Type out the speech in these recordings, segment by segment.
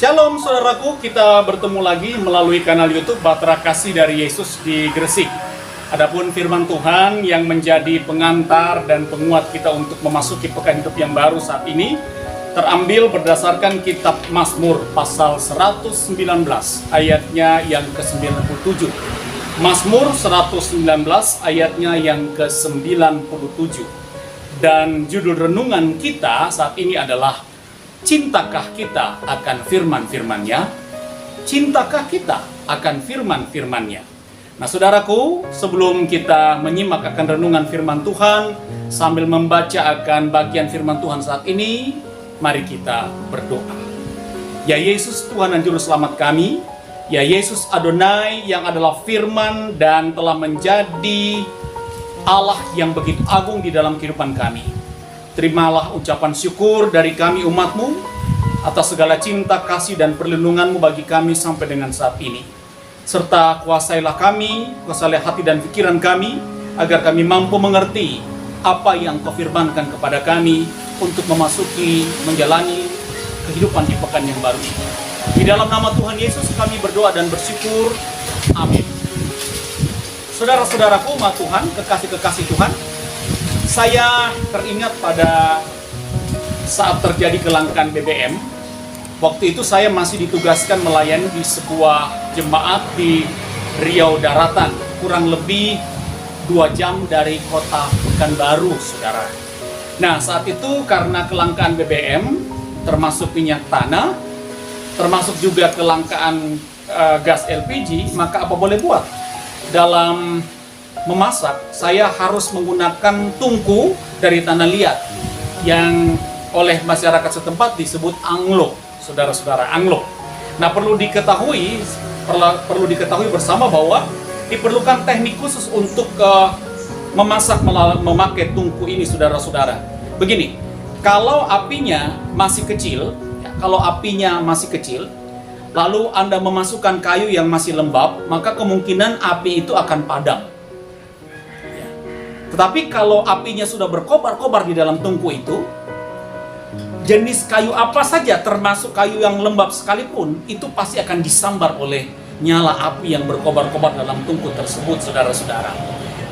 Shalom saudaraku, kita bertemu lagi melalui kanal YouTube Bahtera Kasih dari Yesus di Gresik. Adapun firman Tuhan yang menjadi pengantar dan penguat kita untuk memasuki pekan hidup yang baru saat ini terambil berdasarkan kitab Mazmur pasal 119 ayatnya yang ke-97. Mazmur 119 ayatnya yang ke-97. Dan judul renungan kita saat ini adalah cintakah kita akan firman-firman-Nya? Cintakah kita akan firman-firman-Nya? Nah saudaraku, sebelum kita menyimak akan renungan firman Tuhan sambil membaca akan bagian firman Tuhan saat ini, mari kita berdoa. Ya Yesus Tuhan dan Juru Selamat kami, ya Yesus Adonai yang adalah firman dan telah menjadi Allah yang begitu agung di dalam kehidupan kami. Terimalah ucapan syukur dari kami umat-Mu atas segala cinta, kasih, dan perlindungan-Mu bagi kami sampai dengan saat ini. Serta kuasailah kami, kuasailah hati dan pikiran kami, agar kami mampu mengerti apa yang Kau firmankan kepada kami untuk memasuki, menjalani kehidupan di pekan yang baru ini. Di dalam nama Tuhan Yesus kami berdoa dan bersyukur. Amin. Saudara-saudaraku, umat Tuhan, kekasih-kekasih Tuhan, saya teringat pada saat terjadi kelangkaan BBM. Waktu itu saya masih ditugaskan melayani di sebuah jemaat di Riau Daratan, kurang lebih 2 jam dari kota Pekanbaru, saudara. Nah, saat itu karena kelangkaan BBM, termasuk minyak tanah, termasuk juga kelangkaan gas LPG, maka apa boleh buat? Dalam memasak, saya harus menggunakan tungku dari tanah liat yang oleh masyarakat setempat disebut anglo, saudara-saudara, anglo. Nah, perlu diketahui bersama bahwa diperlukan teknik khusus untuk memasak memakai tungku ini, saudara-saudara. Begini, kalau apinya masih kecil, lalu Anda memasukkan kayu yang masih lembab, maka kemungkinan api itu akan padam. Tetapi kalau apinya sudah berkobar-kobar di dalam tungku itu, jenis kayu apa saja, termasuk kayu yang lembab sekalipun, itu pasti akan disambar oleh nyala api yang berkobar-kobar dalam tungku tersebut, saudara-saudara.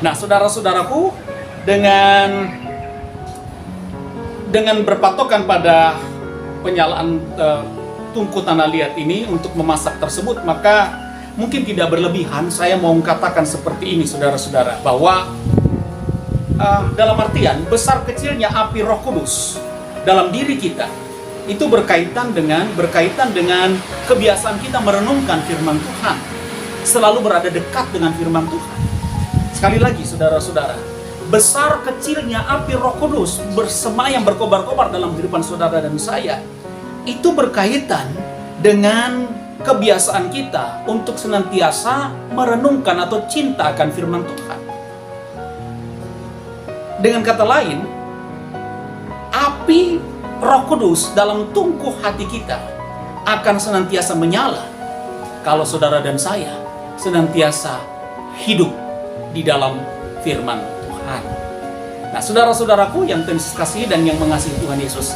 Nah, saudara-saudaraku, dengan berpatokan pada penyalaan tungku tanah liat ini untuk memasak tersebut, maka mungkin tidak berlebihan saya mau mengatakan seperti ini, saudara-saudara, bahwa dalam artian besar kecilnya api Roh Kudus dalam diri kita itu berkaitan dengan kebiasaan kita merenungkan firman Tuhan, selalu berada dekat dengan firman Tuhan. Sekali lagi, saudara-saudara, besar kecilnya api Roh Kudus bersemayam berkobar-kobar dalam kehidupan saudara dan saya itu berkaitan dengan kebiasaan kita untuk senantiasa merenungkan atau cinta akan firman Tuhan. Dengan kata lain, api Roh Kudus dalam tungku hati kita akan senantiasa menyala kalau saudara dan saya senantiasa hidup di dalam firman Tuhan. Nah, saudara-saudaraku yang Tuhan kasihi dan yang mengasihi Tuhan Yesus,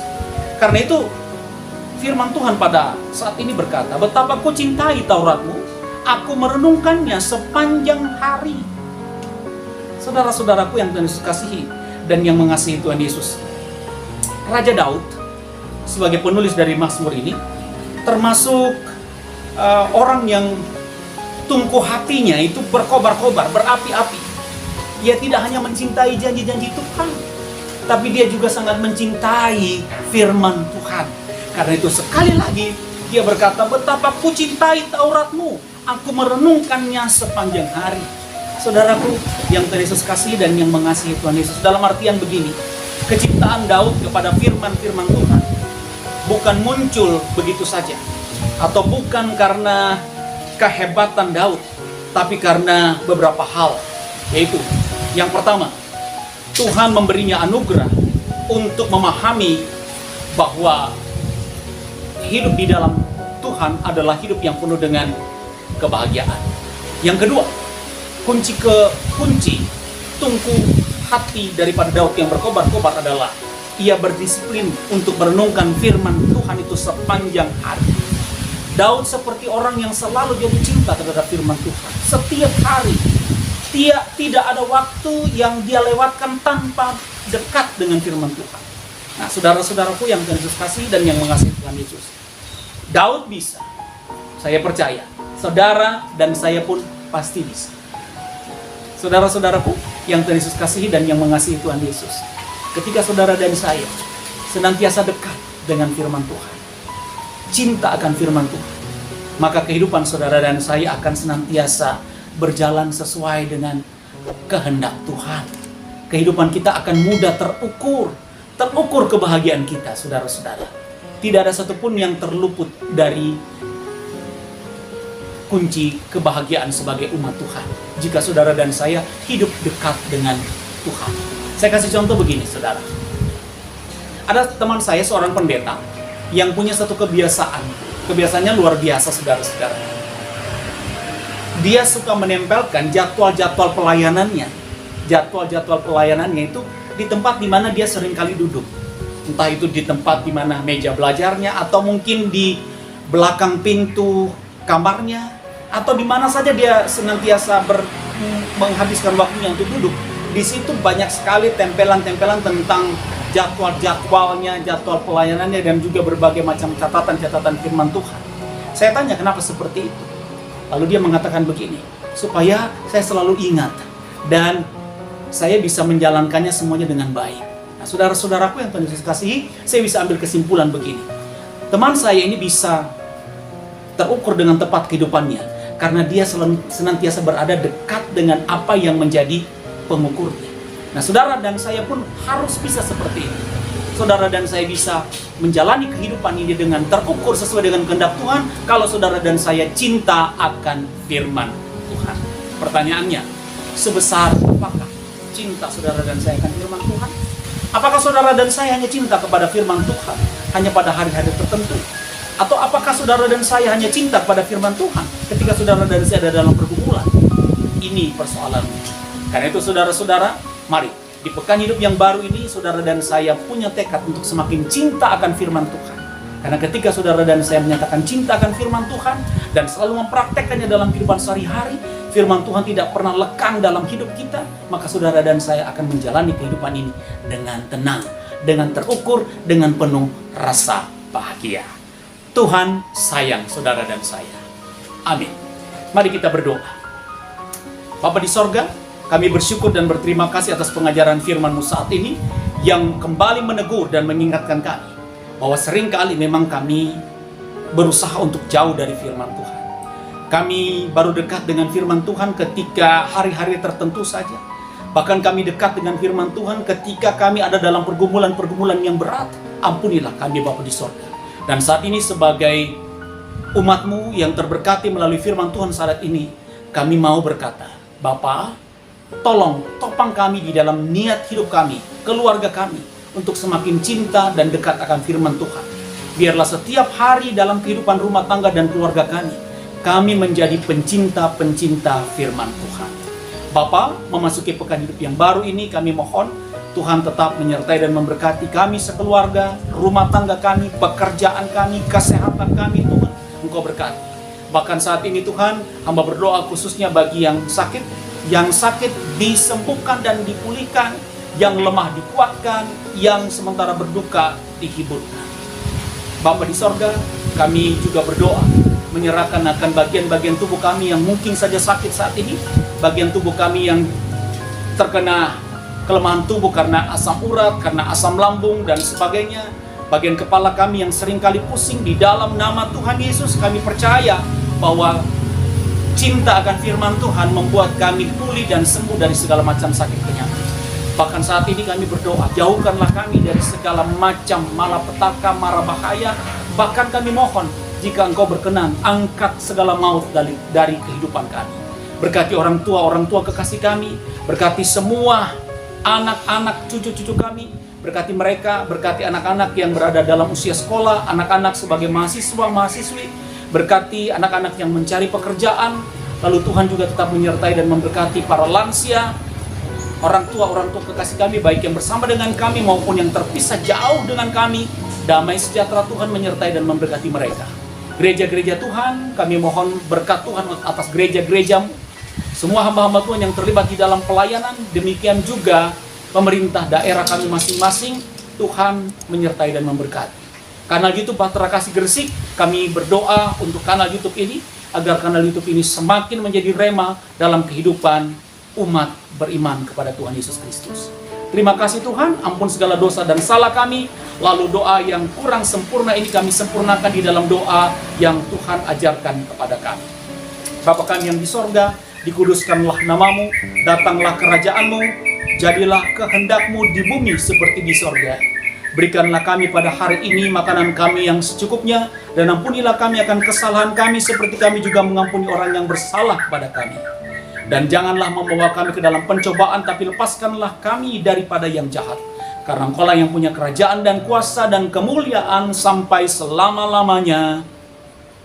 karena itu firman Tuhan pada saat ini berkata, betapa ku cintai Tauratmu, aku merenungkannya sepanjang hari. Saudara-saudaraku yang Tuhan kasihi dan yang mengasihi Tuhan Yesus, Raja Daud sebagai penulis dari Mazmur ini termasuk orang yang tungku hatinya itu berkobar-kobar, berapi-api. Dia tidak hanya mencintai janji-janji Tuhan, tapi dia juga sangat mencintai firman Tuhan. Karena itu sekali lagi dia berkata, betapa ku cintai Tauratmu, aku merenungkannya sepanjang hari. Saudaraku yang Tuhan Yesus kasih dan yang mengasihi Tuhan Yesus, dalam artian begini, kecintaan Daud kepada firman-firman Tuhan bukan muncul begitu saja, atau bukan karena kehebatan Daud, tapi karena beberapa hal. Yaitu, yang pertama, Tuhan memberinya anugerah untuk memahami bahwa hidup di dalam Tuhan adalah hidup yang penuh dengan kebahagiaan. Yang kedua, kunci tungku hati daripada Daud yang berkobar-kobar adalah ia berdisiplin untuk merenungkan firman Tuhan itu sepanjang hari. Daud seperti orang yang selalu jatuh cinta terhadap firman Tuhan. Setiap hari, tidak ada waktu yang dia lewatkan tanpa dekat dengan firman Tuhan. Nah, saudara-saudaraku yang Tuhan Yesus kasih dan yang mengasihi Tuhan Yesus, Daud bisa. Saya percaya, saudara dan saya pun pasti bisa. Saudara-saudaraku yang Tuhan Yesus kasihi dan yang mengasihi Tuhan Yesus, ketika saudara dan saya senantiasa dekat dengan firman Tuhan, cinta akan firman Tuhan, maka kehidupan saudara dan saya akan senantiasa berjalan sesuai dengan kehendak Tuhan. Kehidupan kita akan mudah terukur kebahagiaan kita, saudara-saudara. Tidak ada satupun yang terluput dari kunci kebahagiaan sebagai umat Tuhan jika saudara dan saya hidup dekat dengan Tuhan. Saya kasih contoh begini, saudara. Ada teman saya, seorang pendeta, yang punya satu kebiasaan. Kebiasaannya luar biasa, saudara-saudara. Dia suka menempelkan jadwal-jadwal pelayanannya. Jadwal-jadwal pelayanannya itu di tempat di mana dia sering kali duduk. Entah itu di tempat di mana meja belajarnya, atau mungkin di belakang pintu kamarnya, atau di mana saja dia senantiasa menghabiskan waktunya untuk duduk. Di situ banyak sekali tempelan-tempelan tentang jadwal-jadwalnya, jadwal pelayanannya, dan juga berbagai macam catatan-catatan firman Tuhan. Saya tanya kenapa seperti itu. Lalu dia mengatakan begini, supaya saya selalu ingat dan saya bisa menjalankannya semuanya dengan baik. Nah, saudara-saudaraku yang Tuhan Yesus kasihi, saya bisa ambil kesimpulan begini. Teman saya ini bisa terukur dengan tepat kehidupannya karena dia senantiasa berada dekat dengan apa yang menjadi pengukurnya. Nah, saudara dan saya pun harus bisa seperti itu. Saudara dan saya bisa menjalani kehidupan ini dengan terukur sesuai dengan kehendak Tuhan kalau saudara dan saya cinta akan firman Tuhan. Pertanyaannya, sebesar apakah cinta saudara dan saya akan firman Tuhan? Apakah saudara dan saya hanya cinta kepada firman Tuhan hanya pada hari-hari tertentu? Atau apakah saudara dan saya hanya cinta kepada firman Tuhan ketika saudara dan saya ada dalam pergumulan? Ini persoalannya. Karena itu saudara-saudara, mari di pekan hidup yang baru ini saudara dan saya punya tekad untuk semakin cinta akan firman Tuhan. Karena ketika saudara dan saya menyatakan cinta akan firman Tuhan dan selalu mempraktekkannya dalam kehidupan sehari-hari, firman Tuhan tidak pernah lekang dalam hidup kita, maka saudara dan saya akan menjalani kehidupan ini dengan tenang, dengan terukur, dengan penuh rasa bahagia. Tuhan sayang saudara dan saya. Amin. Mari kita berdoa. Bapa di sorga, kami bersyukur dan berterima kasih atas pengajaran firman-Mu saat ini yang kembali menegur dan mengingatkan kami bahwa seringkali memang kami berusaha untuk jauh dari firman Tuhan. Kami baru dekat dengan firman Tuhan ketika hari-hari tertentu saja. Bahkan kami dekat dengan firman Tuhan ketika kami ada dalam pergumulan-pergumulan yang berat. Ampunilah kami Bapa di sorga. Dan saat ini sebagai umat-Mu yang terberkati melalui firman Tuhan saat ini, kami mau berkata, Bapa, tolong topang kami di dalam niat hidup kami, keluarga kami, untuk semakin cinta dan dekat akan firman Tuhan. Biarlah setiap hari dalam kehidupan rumah tangga dan keluarga kami menjadi pencinta-pencinta firman Tuhan. Bapa, memasuki pekan hidup yang baru ini, kami mohon Tuhan tetap menyertai dan memberkati kami sekeluarga, rumah tangga kami, pekerjaan kami, kesehatan kami, Tuhan. Engkau berkati. Bahkan saat ini Tuhan, hamba berdoa khususnya bagi yang sakit disembuhkan dan dipulihkan, yang lemah dikuatkan, yang sementara berduka dihiburkan. Bapa di sorga, kami juga berdoa menyerahkan akan bagian-bagian tubuh kami yang mungkin saja sakit saat ini, bagian tubuh kami yang terkena kelemahan tubuh karena asam urat, karena asam lambung dan sebagainya, bagian kepala kami yang seringkali pusing. Di dalam nama Tuhan Yesus kami percaya bahwa cinta akan firman Tuhan membuat kami pulih dan sembuh dari segala macam sakit penyakit. Bahkan saat ini kami berdoa, jauhkanlah kami dari segala macam malapetaka, mara bahaya. Bahkan kami mohon, jika Engkau berkenan, angkat segala maut dari kehidupan kami. Berkati orang tua kekasih kami, berkati semua anak-anak, cucu-cucu kami, berkati mereka, berkati anak-anak yang berada dalam usia sekolah, anak-anak sebagai mahasiswa, mahasiswi, berkati anak-anak yang mencari pekerjaan. Lalu Tuhan juga tetap menyertai dan memberkati para lansia, orang tua kekasih kami, baik yang bersama dengan kami maupun yang terpisah jauh dengan kami. Damai sejahtera Tuhan menyertai dan memberkati mereka. Gereja-gereja Tuhan, kami mohon berkat Tuhan atas gereja-gerejamu. Semua hamba-hamba Tuhan yang terlibat di dalam pelayanan, demikian juga pemerintah daerah kami masing-masing, Tuhan menyertai dan memberkati. Kanal YouTube Bahtera Kasih Gresik, kami berdoa untuk kanal YouTube ini, agar kanal YouTube ini semakin menjadi rema dalam kehidupan umat beriman kepada Tuhan Yesus Kristus. Terima kasih Tuhan, ampun segala dosa dan salah kami. Lalu doa yang kurang sempurna ini kami sempurnakan di dalam doa yang Tuhan ajarkan kepada kami. Bapa kami yang di sorga, dikuduskanlah namamu, datanglah kerajaanmu, jadilah kehendakmu di bumi seperti di sorga. Berikanlah kami pada hari ini makanan kami yang secukupnya, dan ampunilah kami akan kesalahan kami seperti kami juga mengampuni orang yang bersalah kepada kami. Dan janganlah membawa kami ke dalam pencobaan, tapi lepaskanlah kami daripada yang jahat. Karena Engkaulah yang punya kerajaan dan kuasa dan kemuliaan sampai selama-lamanya.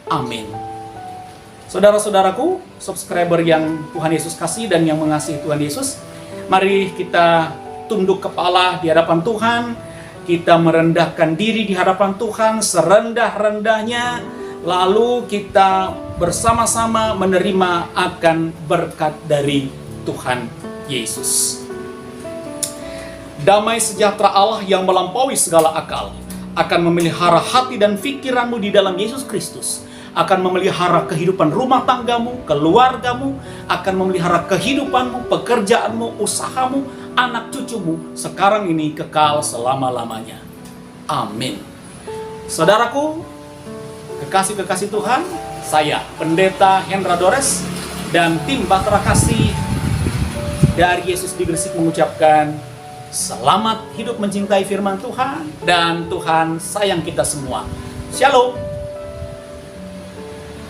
Amin. Saudara-saudaraku, subscriber yang Tuhan Yesus kasih dan yang mengasihi Tuhan Yesus, mari kita tunduk kepala di hadapan Tuhan. Kita merendahkan diri di hadapan Tuhan serendah-rendahnya, lalu kita bersama-sama menerima akan berkat dari Tuhan Yesus. Damai sejahtera Allah yang melampaui segala akal akan memelihara hati dan pikiranmu di dalam Yesus Kristus, akan memelihara kehidupan rumah tanggamu, keluargamu, akan memelihara kehidupanmu, pekerjaanmu, usahamu, anak cucumu, sekarang ini kekal selama-lamanya. Amin. Saudaraku, kekasih-kekasih Tuhan, saya Pendeta Hendra Dores dan tim Bahtera Kasih dari Yesus di Gresik mengucapkan selamat hidup mencintai firman Tuhan, dan Tuhan sayang kita semua. Shalom.